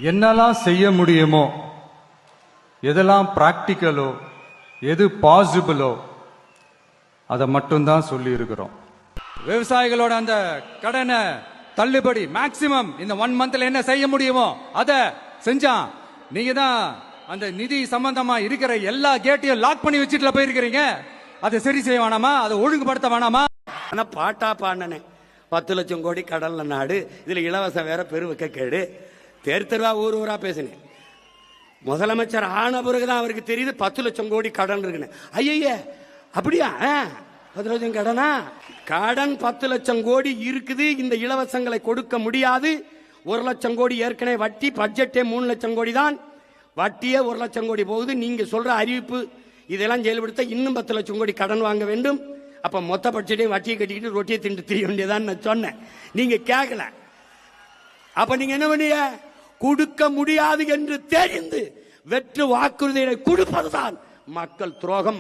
என்னெல்லாம் செய்ய முடியுமோ, எதெல்லாம் பிராக்டிக்கலோ, எது பாசிபிளோ அதை மட்டும்தான் சொல்லி இருக்கிறோம். விவசாயிகளோட அந்த கடனை தள்ளுபடி மேக்சிமம் இந்த 1 மந்த்ல என்ன செய்ய முடியுமோ அதை செஞ்சான். நீங்க தான் அந்த நிதி சம்பந்தமா இருக்கிற எல்லா கேட்டையும் லாக் பண்ணி வச்சுட்டு போயிருக்கிறீங்க. அதை சரி செய்ய வேணாமா? அதை ஒழுங்குபடுத்த வேணாமா? ஆனா பாட்டா பாடினே 10 லட்சம் கோடி கடல்ல நாடு, இதுல இலவசம் வேற பெருவக்க கேடு. தெரு தெருவா ஊர் ஊரா பேசினேன். முதலமைச்சர் ஆன பிறகுதான் அவருக்கு தெரியுது 10 லட்சம் கோடி கடன் இருக்குன்னு. ஐய அப்படியா? 10 லட்சம் கடனா? கடன் 10 லட்சம் கோடி இருக்குது. இந்த இலவசங்களை கொடுக்க முடியாது. 1 லட்சம் கோடி ஏற்கனவே வட்டி. பட்ஜெட்டே 3 லட்சம் கோடி தான். வட்டியே 1 லட்சம் கோடி போகுது. நீங்க சொல்ற அறிவிப்பு இதெல்லாம் செயல்படுத்த இன்னும் 10 லட்சம் கோடி கடன் வாங்க வேண்டும். அப்ப மொத்த பட்ஜெட்டையும் வட்டியை கட்டிக்கிட்டு ரொட்டியை திண்டு திரிய வேண்டியதான் நான் சொன்னேன். நீங்க கேட்கல. அப்ப நீங்க என்ன பண்ணீங்க? கொடுக்க முடியாது என்று தெரிந்து வெற்று வாக்குறுதிகளை கொடுப்பதுதான் மக்கள் துரோகம்.